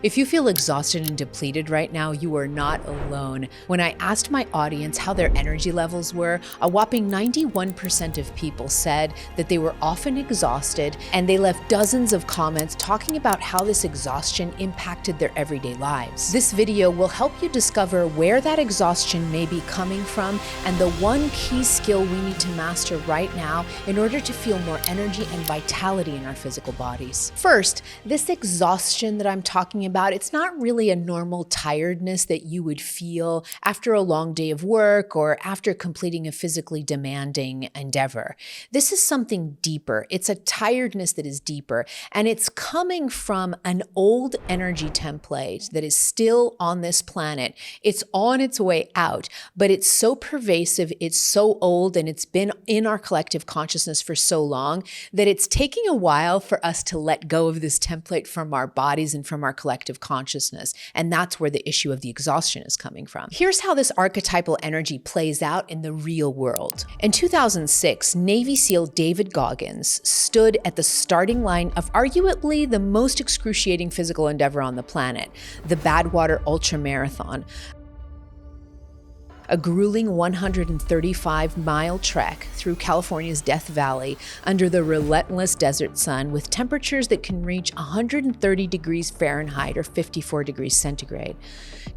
If you feel exhausted and depleted right now, you are not alone. When I asked my audience how their energy levels were, a whopping 91% of people said that they were often exhausted, and they left dozens of comments talking about how this exhaustion impacted their everyday lives. This video will help you discover where that exhaustion may be coming from and the one key skill we need to master right now in order to feel more energy and vitality in our physical bodies. First, this exhaustion that I'm talking about, it's not really a normal tiredness that you would feel after a long day of work or after completing a physically demanding endeavor. This is something deeper. It's a tiredness that is deeper, and it's coming from an old energy template that is still on this planet. It's on its way out, but it's so pervasive, it's so old, and it's been in our collective consciousness for so long that it's taking a while for us to let go of this template from our bodies and from our collective consciousness. And that's where the issue of the exhaustion is coming from. Here's how this archetypal energy plays out in the real world. In 2006, Navy SEAL David Goggins stood at the starting line of arguably the most excruciating physical endeavor on the planet, the Badwater Ultra Marathon. A grueling 135-mile trek through California's Death Valley under the relentless desert sun with temperatures that can reach 130 degrees Fahrenheit or 54 degrees centigrade.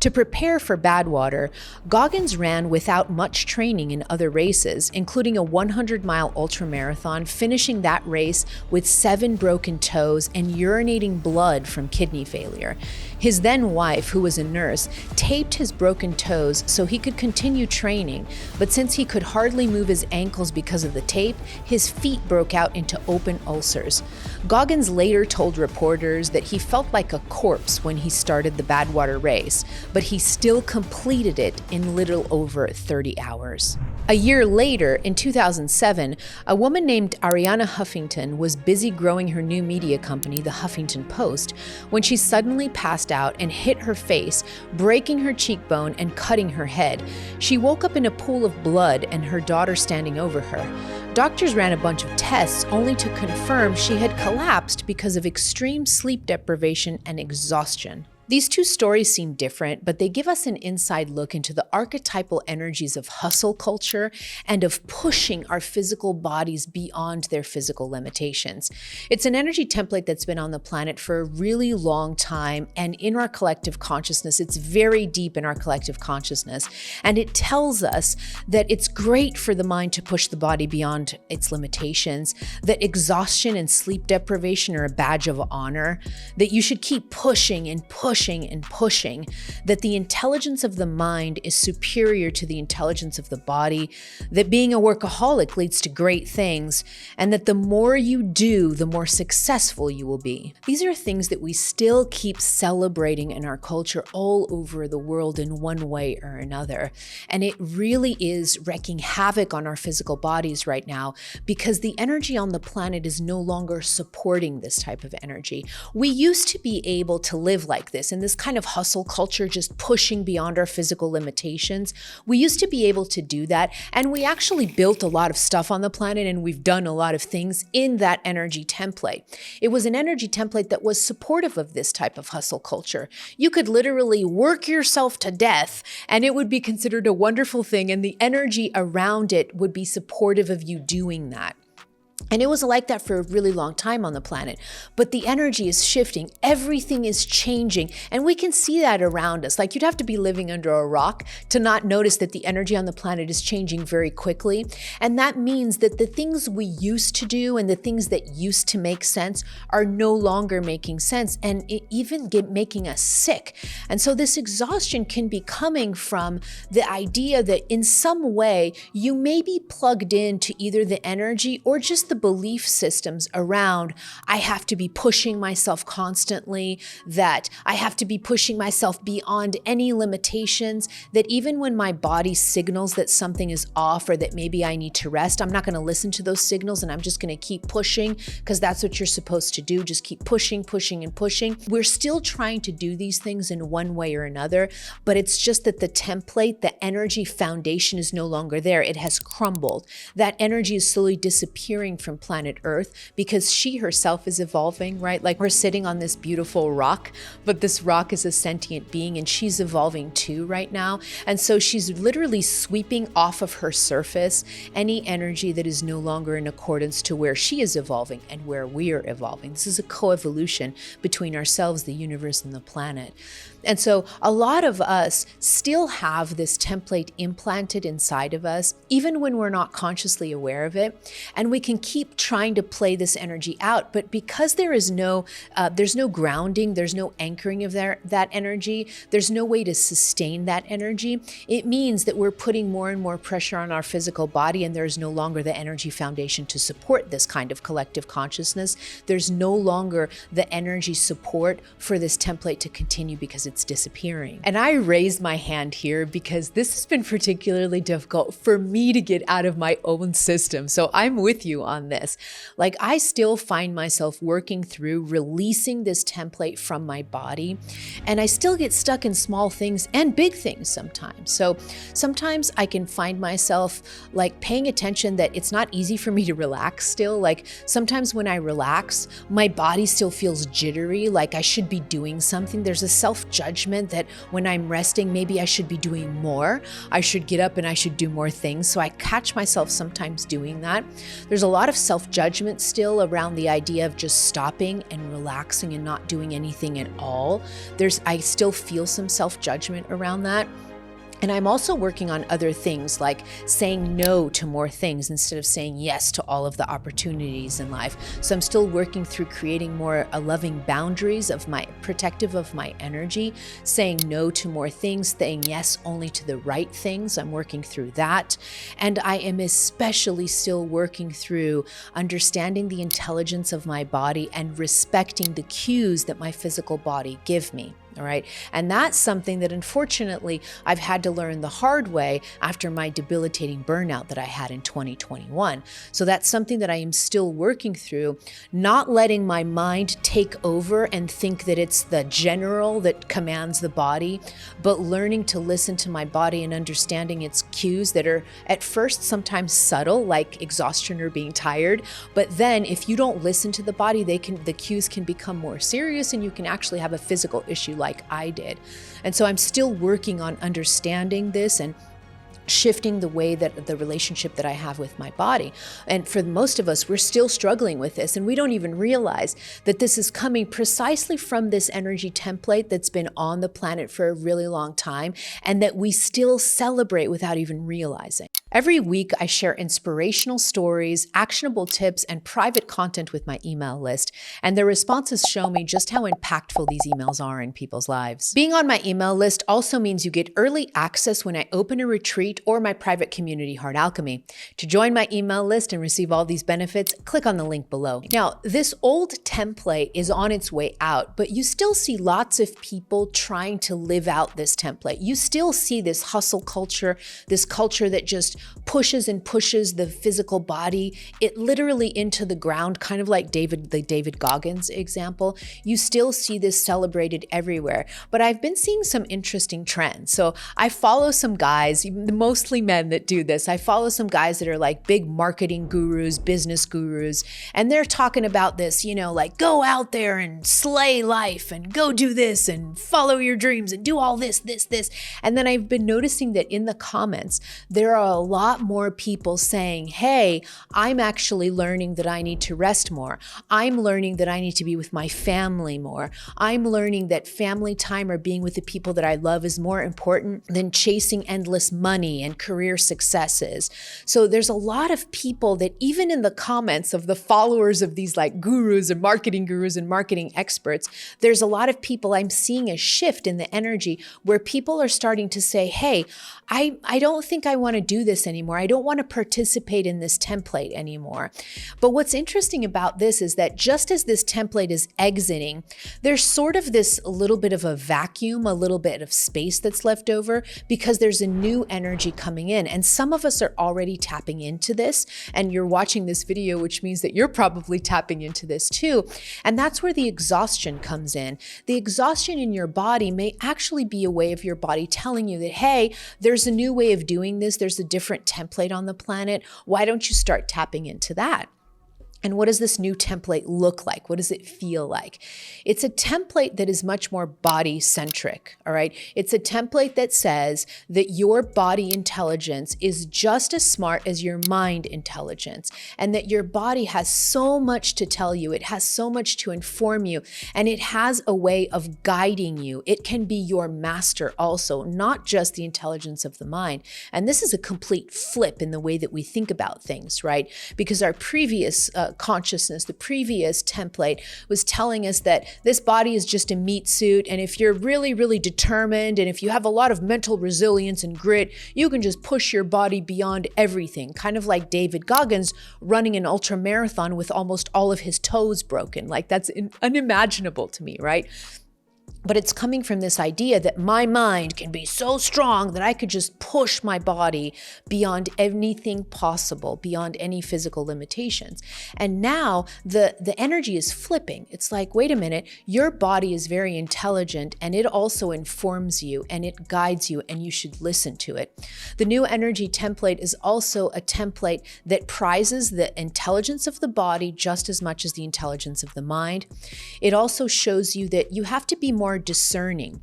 To prepare for Badwater, Goggins ran without much training in other races, including a 100-mile ultramarathon, finishing that race with 7 broken toes and urinating blood from kidney failure. His then wife, who was a nurse, taped his broken toes so he could continue training, but since he could hardly move his ankles because of the tape, his feet broke out into open ulcers. Goggins later told reporters that he felt like a corpse when he started the Badwater race, but he still completed it in little over 30 hours. A year later, in 2007, a woman named Arianna Huffington was busy growing her new media company, the Huffington Post, when she suddenly passed out and hit her face, breaking her cheekbone and cutting her head. She woke up in a pool of blood and her daughter standing over her. Doctors ran a bunch of tests only to confirm she had collapsed because of extreme sleep deprivation and exhaustion. These two stories seem different, but they give us an inside look into the archetypal energies of hustle culture and of pushing our physical bodies beyond their physical limitations. It's an energy template that's been on the planet for a really long time, and in our collective consciousness, it's very deep in our collective consciousness. And it tells us that it's great for the mind to push the body beyond its limitations, that exhaustion and sleep deprivation are a badge of honor, that you should keep pushing and pushing and pushing, that the intelligence of the mind is superior to the intelligence of the body, that being a workaholic leads to great things, and that the more you do, the more successful you will be. These are things that we still keep celebrating in our culture all over the world in one way or another. And it really is wreaking havoc on our physical bodies right now because the energy on the planet is no longer supporting this type of energy. We used to be able to live like this, in this kind of hustle culture, just pushing beyond our physical limitations. We used to be able to do that, and we actually built a lot of stuff on the planet, and we've done a lot of things in that energy template. It was an energy template that was supportive of this type of hustle culture. You could literally work yourself to death, and it would be considered a wonderful thing, and the energy around it would be supportive of you doing that. And it was like that for a really long time on the planet. But the energy is shifting. Everything is changing. And we can see that around us. Like, you'd have to be living under a rock to not notice that the energy on the planet is changing very quickly. And that means that the things we used to do and the things that used to make sense are no longer making sense, and even making us sick. And so this exhaustion can be coming from the idea that in some way you may be plugged into either the energy or just the belief systems around, I have to be pushing myself constantly, that I have to be pushing myself beyond any limitations, that even when my body signals that something is off or that maybe I need to rest, I'm not going to listen to those signals and I'm just going to keep pushing because that's what you're supposed to do. Just keep pushing, pushing, and pushing. We're still trying to do these things in one way or another, but it's just that the template, the energy foundation is no longer there. It has crumbled. That energy is slowly disappearing disappearing from planet Earth because she herself is evolving, right? Like we're sitting on this beautiful rock, but this rock is a sentient being and she's evolving too right now. And so she's literally sweeping off of her surface any energy that is no longer in accordance to where she is evolving and where we are evolving. This is a coevolution between ourselves, the universe, and the planet. And so a lot of us still have this template implanted inside of us, even when we're not consciously aware of it. And we can keep trying to play this energy out. But because there's no grounding, there's no anchoring of that energy, there's no way to sustain that energy, it means that we're putting more and more pressure on our physical body, and there's no longer the energy foundation to support this kind of collective consciousness. There's no longer the energy support for this template to continue because it's disappearing. And I raised my hand here because this has been particularly difficult for me to get out of my own system. So I'm with you on this. Like I still find myself working through releasing this template from my body, and I still get stuck in small things and big things sometimes. So sometimes I can find myself like paying attention that it's not easy for me to relax still. Like sometimes when I relax, my body still feels jittery, like I should be doing something. There's a self-judgment that when I'm resting, maybe I should be doing more. I should get up and I should do more things. So I catch myself sometimes doing that. There's a lot of self-judgment still around the idea of just stopping and relaxing and not doing anything at all. I still feel some self-judgment around that. And I'm also working on other things like saying no to more things instead of saying yes to all of the opportunities in life. So I'm still working through creating more loving boundaries protective of my energy, saying no to more things, saying yes only to the right things. I'm working through that. And I am especially still working through understanding the intelligence of my body and respecting the cues that my physical body give me. All right. And that's something that unfortunately I've had to learn the hard way after my debilitating burnout that I had in 2021. So that's something that I am still working through, not letting my mind take over and think that it's the general that commands the body, but learning to listen to my body and understanding its cues that are at first sometimes subtle, like exhaustion or being tired. But then if you don't listen to the body, the cues can become more serious and you can actually have a physical issue like I did. And so I'm still working on understanding this and shifting the way that the relationship that I have with my body. And for most of us, we're still struggling with this, and we don't even realize that this is coming precisely from this energy template that's been on the planet for a really long time and that we still celebrate without even realizing. Every week, I share inspirational stories, actionable tips, and private content with my email list, and their responses show me just how impactful these emails are in people's lives. Being on my email list also means you get early access when I open a retreat or my private community, Heart Alchemy. To join my email list and receive all these benefits, click on the link below. Now, this old template is on its way out, but you still see lots of people trying to live out this template. You still see this hustle culture, this culture that just pushes and pushes the physical body, it literally into the ground, kind of like the David Goggins example. You still see this celebrated everywhere, but I've been seeing some interesting trends. So I follow some guys, mostly men, that do this. I follow some guys that are like big marketing gurus, business gurus, and they're talking about this, like go out there and slay life and go do this and follow your dreams and do all this. And then I've been noticing that in the comments, there are a lot more people saying, hey, I'm actually learning that I need to rest more. I'm learning that I need to be with my family more. I'm learning that family time or being with the people that I love is more important than chasing endless money and career successes. So there's a lot of people that even in the comments of the followers of these like gurus and marketing experts, there's a lot of people I'm seeing a shift in the energy where people are starting to say, hey, I don't think I want to do this anymore. I don't want to participate in this template anymore. But what's interesting about this is that just as this template is exiting, there's sort of this little bit of a vacuum, a little bit of space that's left over because there's a new energy coming in. And some of us are already tapping into this, and you're watching this video, which means that you're probably tapping into this too. And that's where the exhaustion comes in. The exhaustion in your body may actually be a way of your body telling you that, hey, there's a new way of doing this. There's a different template on the planet. Why don't you start tapping into that? And what does this new template look like? What does it feel like? It's a template that is much more body centric, all right? It's a template that says that your body intelligence is just as smart as your mind intelligence, and that your body has so much to tell you. It has so much to inform you, and it has a way of guiding you. It can be your master also, not just the intelligence of the mind. And this is a complete flip in the way that we think about things, right? Because our previous consciousness, the previous template was telling us that this body is just a meat suit. And if you're really, really determined, and if you have a lot of mental resilience and grit, you can just push your body beyond everything. Kind of like David Goggins running an ultra marathon with almost all of his toes broken. Like that's unimaginable to me, right? But it's coming from this idea that my mind can be so strong that I could just push my body beyond anything possible, beyond any physical limitations. And now the energy is flipping. It's like, wait a minute, your body is very intelligent, and it also informs you and it guides you, and you should listen to it. The new energy template is also a template that prizes the intelligence of the body just as much as the intelligence of the mind. It also shows you that you have to be more discerning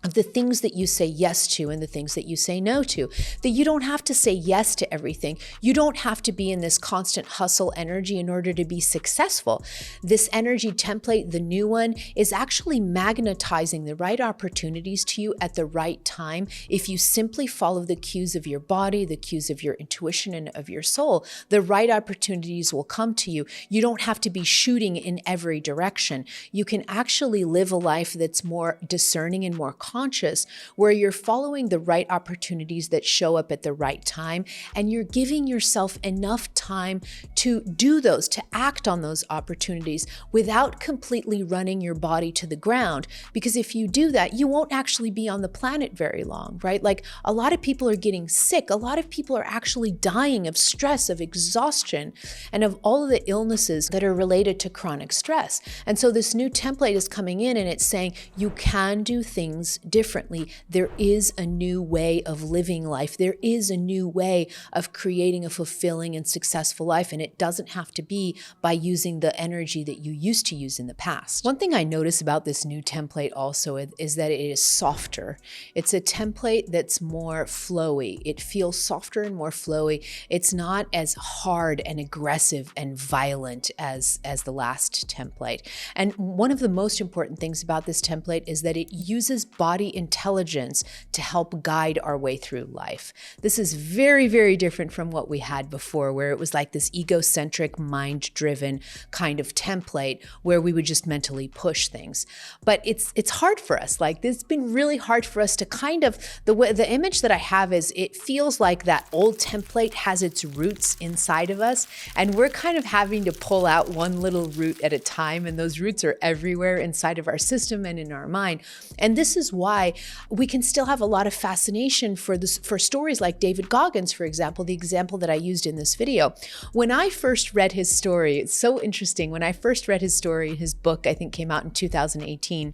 of the things that you say yes to and the things that you say no to, that you don't have to say yes to everything. You don't have to be in this constant hustle energy in order to be successful. This energy template, the new one, is actually magnetizing the right opportunities to you at the right time. If you simply follow the cues of your body, the cues of your intuition and of your soul, the right opportunities will come to you. You don't have to be shooting in every direction. You can actually live a life that's more discerning and more conscious, where you're following the right opportunities that show up at the right time, and you're giving yourself enough time to do those, to act on those opportunities without completely running your body to the ground. Because if you do that, you won't actually be on the planet very long, right? Like a lot of people are getting sick. A lot of people are actually dying of stress, of exhaustion, and of all of the illnesses that are related to chronic stress. And so this new template is coming in and it's saying you can do things differently. There is a new way of living life. There is a new way of creating a fulfilling and successful life. And it doesn't have to be by using the energy that you used to use in the past. One thing I notice about this new template also is that it is softer. It's a template that's more flowy. It feels softer and more flowy. It's not as hard and aggressive and violent as the last template. And one of the most important things about this template is that it uses body intelligence to help guide our way through life. This is very, very different from what we had before, where it was like this egocentric, mind-driven kind of template where we would just mentally push things. But it's hard for us. Like, it's been really hard for us to kind of, the image that I have is it feels like that old template has its roots inside of us, and we're kind of having to pull out one little root at a time, and those roots are everywhere inside of our system and in our mind. And this is why we can still have a lot of fascination for stories like David Goggins, for example, the example that I used in this video. When I first read his story, it's so interesting. When I first read his story, his book, I think, came out in 2018.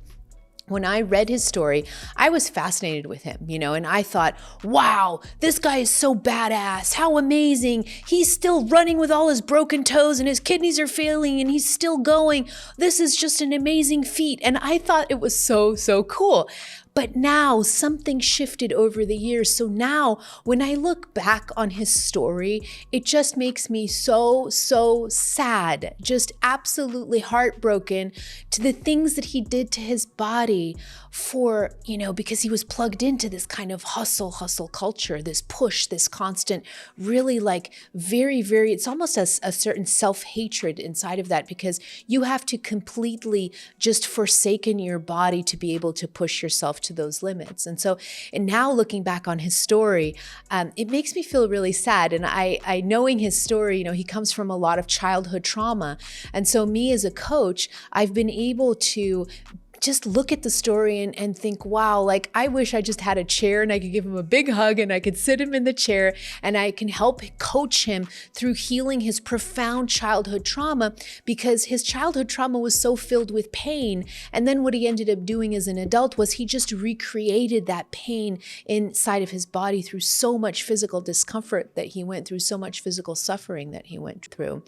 When I read his story, I was fascinated with him, and I thought, wow, this guy is so badass. How amazing. He's still running with all his broken toes and his kidneys are failing and he's still going. This is just an amazing feat. And I thought it was so, so cool. But now something shifted over the years. So now when I look back on his story, it just makes me so, so sad, just absolutely heartbroken to the things that he did to his body for, because he was plugged into this kind of hustle culture, this push, this constant, really like very, very, it's almost a certain self-hatred inside of that, because you have to completely just forsaken your body to be able to push yourself to those limits. And now looking back on his story, it makes me feel really sad. And I knowing his story, he comes from a lot of childhood trauma. And so me as a coach, I've been able to just look at the story and think, wow, like I wish I just had a chair and I could give him a big hug and I could sit him in the chair and I can help coach him through healing his profound childhood trauma, because his childhood trauma was so filled with pain. And then what he ended up doing as an adult was he just recreated that pain inside of his body through so much physical discomfort that he went through, so much physical suffering that he went through.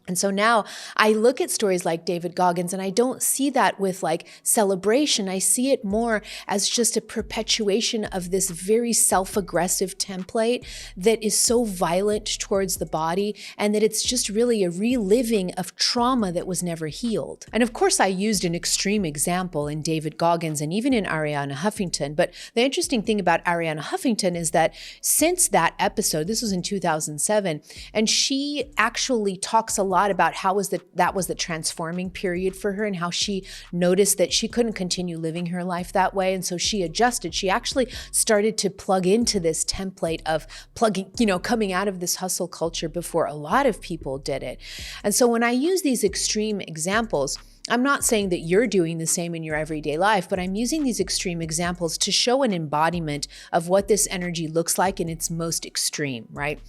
And so now I look at stories like David Goggins and I don't see that with like celebration. I see it more as just a perpetuation of this very self-aggressive template that is so violent towards the body, and that it's just really a reliving of trauma that was never healed. And of course, I used an extreme example in David Goggins and even in Arianna Huffington. But the interesting thing about Arianna Huffington is that since that episode, this was in 2007, and she actually talks a lot about how that was the transforming period for her, and how she noticed that she couldn't continue living her life that way. And so she adjusted. She actually started to plug into this template of coming out of this hustle culture before a lot of people did it. And so when I use these extreme examples, I'm not saying that you're doing the same in your everyday life, but I'm using these extreme examples to show an embodiment of what this energy looks like in its most extreme, right?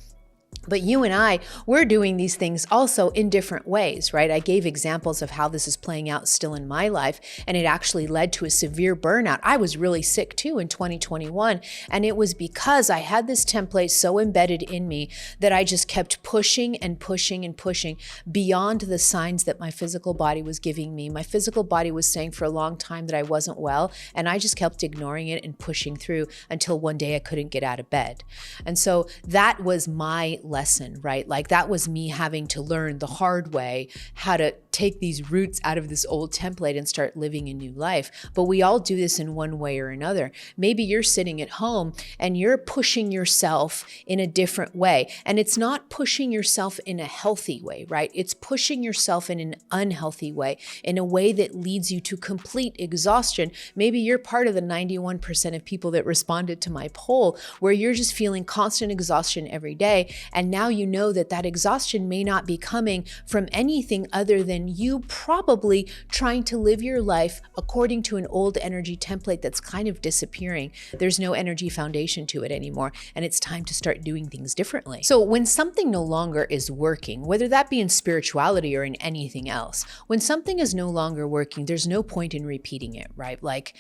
But you and I, we're doing these things also in different ways, right? I gave examples of how this is playing out still in my life, and it actually led to a severe burnout. I was really sick too in 2021, and it was because I had this template so embedded in me that I just kept pushing and pushing and pushing beyond the signs that my physical body was giving me. My physical body was saying for a long time that I wasn't well, and I just kept ignoring it and pushing through until one day I couldn't get out of bed. And so that was my lesson, right? Like that was me having to learn the hard way how to take these roots out of this old template and start living a new life. But we all do this in one way or another. Maybe you're sitting at home and you're pushing yourself in a different way. And it's not pushing yourself in a healthy way, right? It's pushing yourself in an unhealthy way, in a way that leads you to complete exhaustion. Maybe you're part of the 91% of people that responded to my poll, where you're just feeling constant exhaustion every day. And now you know that that exhaustion may not be coming from anything other than you probably trying to live your life according to an old energy template that's kind of disappearing. There's no energy foundation to it anymore, and it's time to start doing things differently. So when something no longer is working, whether that be in spirituality or in anything else, when something is no longer working, there's no point in repeating it, right? Like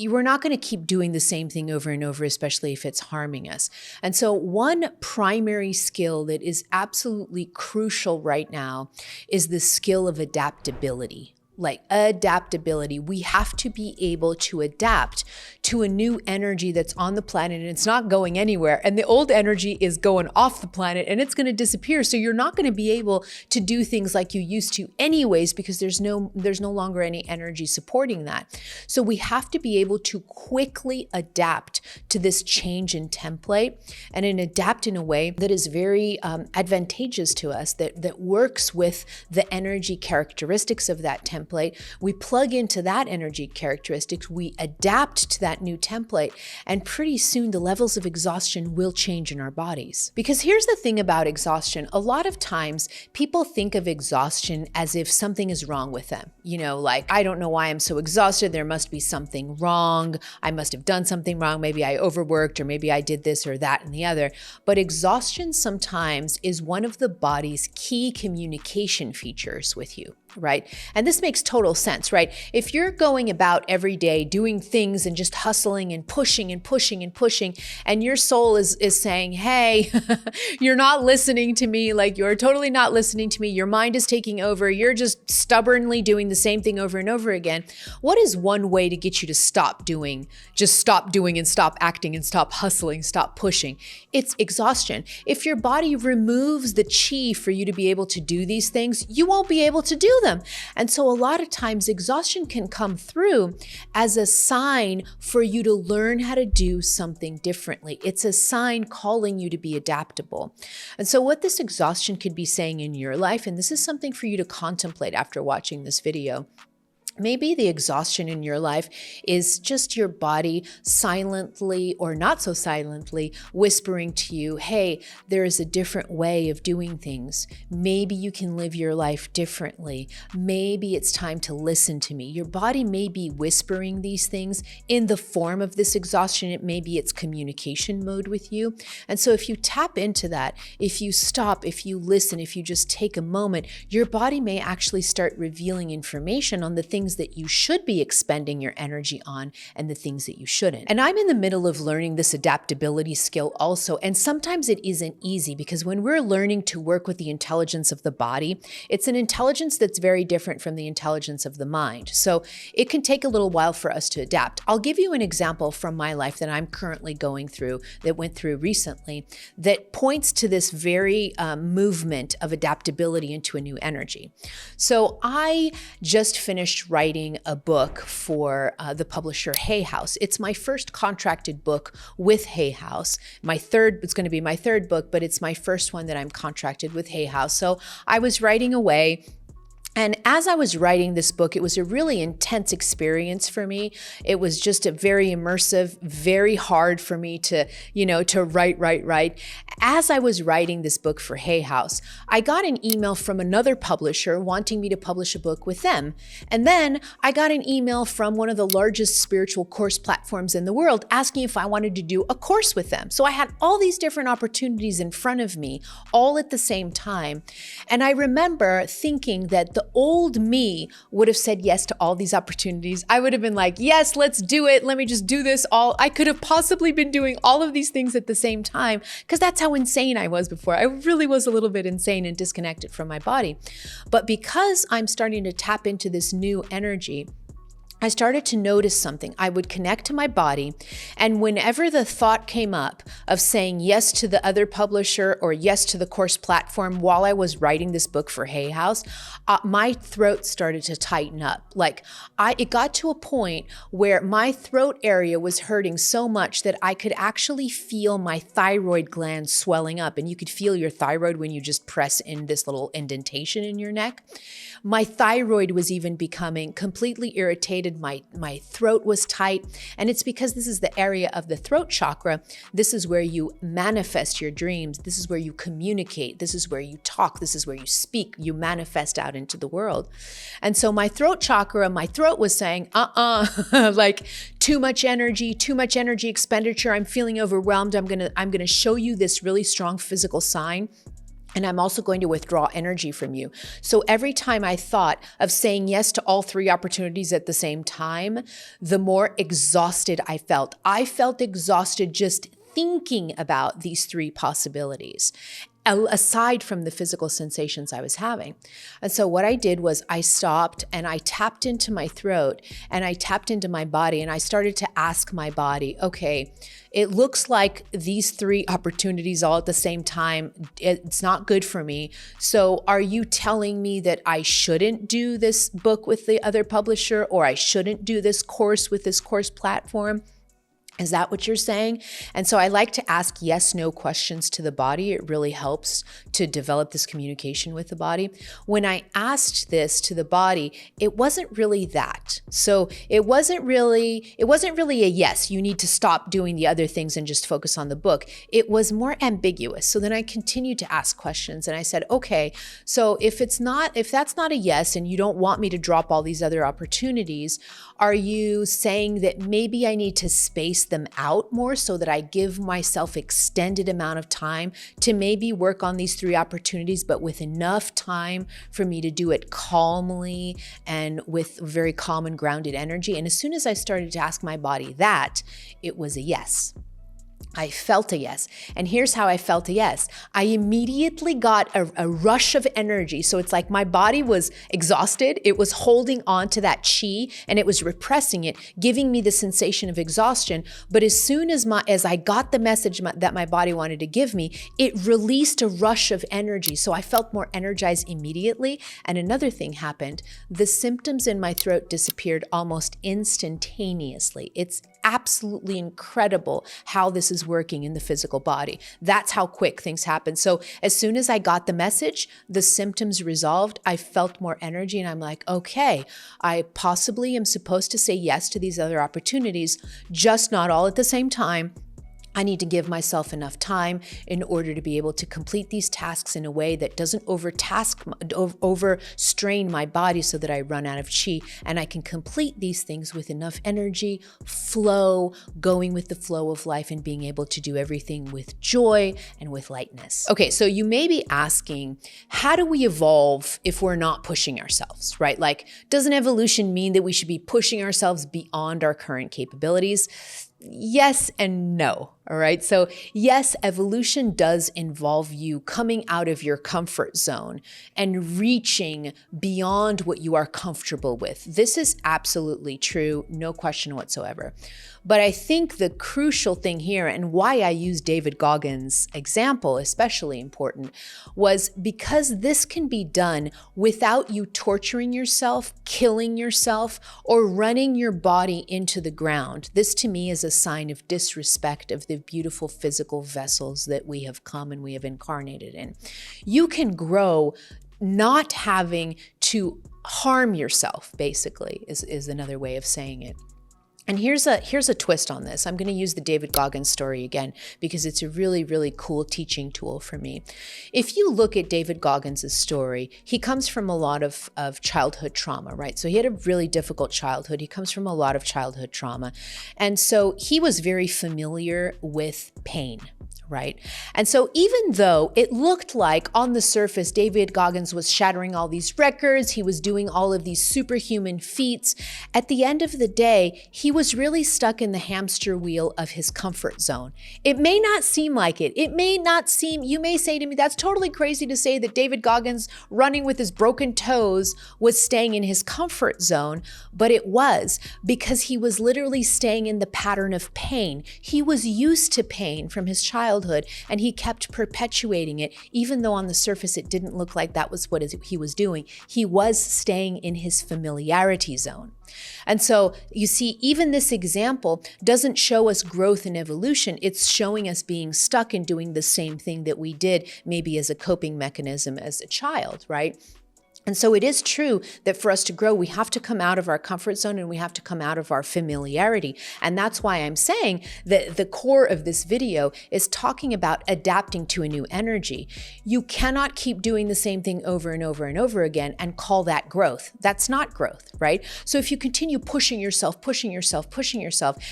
we're not going to keep doing the same thing over and over, especially if it's harming us. And so one primary skill that is absolutely crucial right now is the skill of adaptability. Like adaptability. We have to be able to adapt to a new energy that's on the planet, and it's not going anywhere. And the old energy is going off the planet and it's going to disappear. So you're not going to be able to do things like you used to anyways, because there's no longer any energy supporting that. So we have to be able to quickly adapt to this change in template, and adapt in a way that is very advantageous to us, that works with the energy characteristics of that template. We plug into that energy characteristics, we adapt to that new template, and pretty soon the levels of exhaustion will change in our bodies. Because here's the thing about exhaustion. A lot of times people think of exhaustion as if something is wrong with them. You know, like, I don't know why I'm so exhausted. There must be something wrong. I must have done something wrong. Maybe I overworked, or maybe I did this or that and the other. But exhaustion sometimes is one of the body's key communication features with you, right? And this makes total sense, right? If you're going about every day doing things and just hustling and pushing and pushing and pushing, and your soul is saying, hey, you're not listening to me, like you're totally not listening to me, your mind is taking over, you're just stubbornly doing the same thing over and over again. What is one way to get you to stop doing and stop acting and stop hustling, stop pushing? It's exhaustion. If your body removes the chi for you to be able to do these things, you won't be able to do them. And so a lot of times exhaustion can come through as a sign for you to learn how to do something differently. It's a sign calling you to be adaptable. And so what this exhaustion could be saying in your life, and this is something for you to contemplate after watching this video, maybe the exhaustion in your life is just your body silently or not so silently whispering to you, hey, there is a different way of doing things. Maybe you can live your life differently. Maybe it's time to listen to me. Your body may be whispering these things in the form of this exhaustion. It may be its communication mode with you. And so if you tap into that, if you stop, if you listen, if you just take a moment, your body may actually start revealing information on the things things that you should be expending your energy on and the things that you shouldn't. And I'm in the middle of learning this adaptability skill also. And sometimes it isn't easy because when we're learning to work with the intelligence of the body, it's an intelligence that's very different from the intelligence of the mind. So it can take a little while for us to adapt. I'll give you an example from my life that I'm currently going through, that went through recently, that points to this very movement of adaptability into a new energy. So I just finished writing a book for the publisher Hay House. It's my first contracted book with Hay House. It's going to be my third book, but it's my first one that I'm contracted with Hay House. So I was writing away. And as I was writing this book, it was a really intense experience for me. It was just a very immersive, very hard for me to write. As I was writing this book for Hay House, I got an email from another publisher wanting me to publish a book with them. And then I got an email from one of the largest spiritual course platforms in the world asking if I wanted to do a course with them. So I had all these different opportunities in front of me, all at the same time. And I remember thinking that the old me would have said yes to all these opportunities. I would have been like, yes, let's do it. Let me just do this all. I could have possibly been doing all of these things at the same time because that's how insane I was before. I really was a little bit insane and disconnected from my body. But because I'm starting to tap into this new energy, I started to notice something. I would connect to my body, and whenever the thought came up of saying yes to the other publisher or yes to the course platform while I was writing this book for Hay House, my throat started to tighten up. It got to a point where my throat area was hurting so much that I could actually feel my thyroid gland swelling up, and you could feel your thyroid when you just press in this little indentation in your neck. My thyroid was even becoming completely irritated. My throat was tight, and it's because this is the area of the throat chakra. This is where you manifest your dreams. This is where you communicate. This is where you talk. This is where you speak. You manifest out into the world. And so my throat chakra, my throat was saying, like too much energy expenditure. I'm feeling overwhelmed. I'm gonna show you this really strong physical sign. And I'm also going to withdraw energy from you. So every time I thought of saying yes to all three opportunities at the same time, the more exhausted I felt. I felt exhausted just thinking about these three possibilities, aside from the physical sensations I was having. And so what I did was I stopped and I tapped into my throat and I tapped into my body and I started to ask my body, okay, it looks like these three opportunities all at the same time, it's not good for me. So are you telling me that I shouldn't do this book with the other publisher, or I shouldn't do this course with this course platform? Is that what you're saying? And so I like to ask yes, no questions to the body. It really helps to develop this communication with the body. When I asked this to the body, it wasn't really that. So it wasn't really a yes, you need to stop doing the other things and just focus on the book. It was more ambiguous. So then I continued to ask questions and I said, okay, so if that's not a yes and you don't want me to drop all these other opportunities, are you saying that maybe I need to space them out more so that I give myself extended amount of time to maybe work on these three opportunities, but with enough time for me to do it calmly and with very calm and grounded energy? And as soon as I started to ask my body that, it was a yes. I felt a yes. And here's how I felt a yes. I immediately got a rush of energy. So it's like my body was exhausted. It was holding on to that chi and it was repressing it, giving me the sensation of exhaustion. But as soon as I got the message that my body wanted to give me, it released a rush of energy. So I felt more energized immediately. And another thing happened. The symptoms in my throat disappeared almost instantaneously. It's absolutely incredible how this is working in the physical body. That's how quick things happen. So as soon as I got the message, the symptoms resolved, I felt more energy and I'm like, okay, I possibly am supposed to say yes to these other opportunities, just not all at the same time. I need to give myself enough time in order to be able to complete these tasks in a way that doesn't overstrain my body so that I run out of chi, and I can complete these things with enough energy, flow, going with the flow of life, and being able to do everything with joy and with lightness. Okay, so you may be asking, how do we evolve if we're not pushing ourselves, right? Like, doesn't evolution mean that we should be pushing ourselves beyond our current capabilities? Yes and no. All right. So yes, evolution does involve you coming out of your comfort zone and reaching beyond what you are comfortable with. This is absolutely true. No question whatsoever. But I think the crucial thing here, and why I use David Goggins' example especially important, was because this can be done without you torturing yourself, killing yourself, or running your body into the ground. This to me is a sign of disrespect of the beautiful physical vessels that we have come and we have incarnated in. You can grow not having to harm yourself, basically, is another way of saying it. And here's a twist on this. I'm going to use the David Goggins story again because it's a really, really cool teaching tool for me. If you look at David Goggins' story, he comes from a lot of childhood trauma, right? So he had a really difficult childhood. He comes from a lot of childhood trauma. And so he was very familiar with pain, right? And so even though it looked like on the surface, David Goggins was shattering all these records, he was doing all of these superhuman feats, at the end of the day, he was really stuck in the hamster wheel of his comfort zone. It may not seem like it. It may not seem, you may say to me, that's totally crazy to say that David Goggins running with his broken toes was staying in his comfort zone, but it was because he was literally staying in the pattern of pain. He was used to pain from his childhood, and he kept perpetuating it, even though on the surface it didn't look like that was what he was doing. He was staying in his familiarity zone. And so you see, even this example doesn't show us growth and evolution. It's showing us being stuck and doing the same thing that we did maybe as a coping mechanism as a child, right? And so it is true that for us to grow, we have to come out of our comfort zone and we have to come out of our familiarity. And that's why I'm saying that the core of this video is talking about adapting to a new energy. You cannot keep doing the same thing over and over and over again and call that growth. That's not growth, right? So if you continue pushing yourself,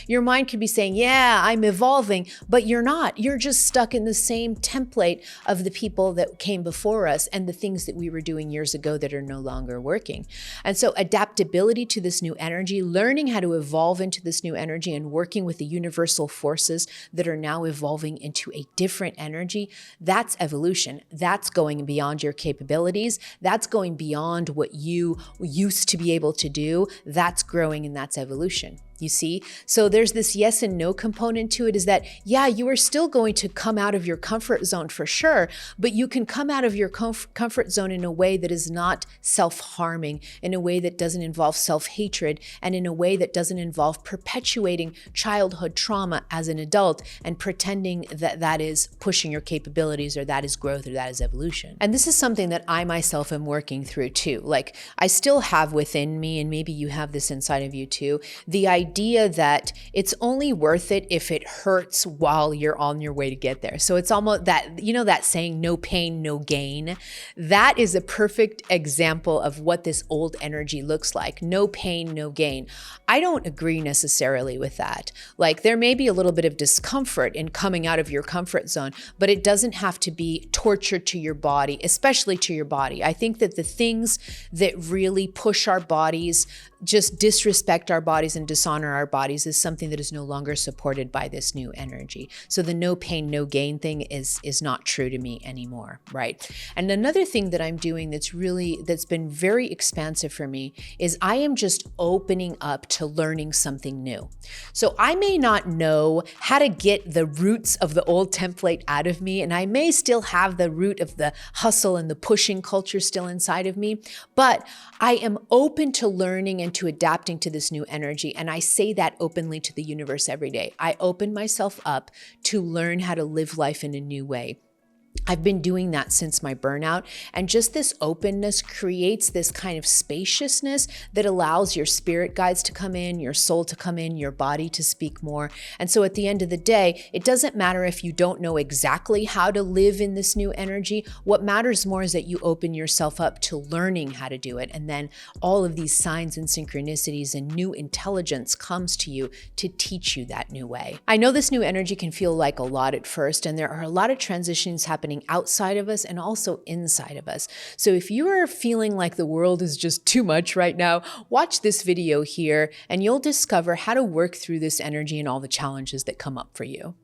your mind could be saying, yeah, I'm evolving, but you're not. You're just stuck in the same template of the people that came before us and the things that we were doing years ago that are no longer working. And so adaptability to this new energy, learning how to evolve into this new energy and working with the universal forces that are now evolving into a different energy, that's evolution. That's going beyond your capabilities. That's going beyond what you used to be able to do. That's growing and that's evolution. You see? So there's this yes and no component to it, is that, yeah, you are still going to come out of your comfort zone for sure, but you can come out of your comfort zone in a way that is not self-harming, in a way that doesn't involve self-hatred, and in a way that doesn't involve perpetuating childhood trauma as an adult and pretending that that is pushing your capabilities, or that is growth, or that is evolution. And this is something that I myself am working through too. Like, I still have within me, and maybe you have this inside of you too, the idea that it's only worth it if it hurts while you're on your way to get there. So it's almost that, you know, that saying, no pain, no gain. That is a perfect example of what this old energy looks like. No pain, no gain. I don't agree necessarily with that. Like, there may be a little bit of discomfort in coming out of your comfort zone, but it doesn't have to be torture to your body, especially to your body. I think that the things that really push our bodies, just disrespect our bodies and dishonor our bodies, is something that is no longer supported by this new energy. So the no pain, no gain thing is not true to me anymore, right? And another thing that I'm doing that's been very expansive for me is I am just opening up to learning something new. So I may not know how to get the roots of the old template out of me, and I may still have the root of the hustle and the pushing culture still inside of me, but I am open to learning and to adapting to this new energy. And I say that openly to the universe every day. I open myself up to learn how to live life in a new way. I've been doing that since my burnout, and just this openness creates this kind of spaciousness that allows your spirit guides to come in, your soul to come in, your body to speak more. And so at the end of the day, it doesn't matter if you don't know exactly how to live in this new energy. What matters more is that you open yourself up to learning how to do it. And then all of these signs and synchronicities and new intelligence comes to you to teach you that new way. I know this new energy can feel like a lot at first, and there are a lot of transitions happening outside of us and also inside of us. So if you are feeling like the world is just too much right now, watch this video here and you'll discover how to work through this energy and all the challenges that come up for you.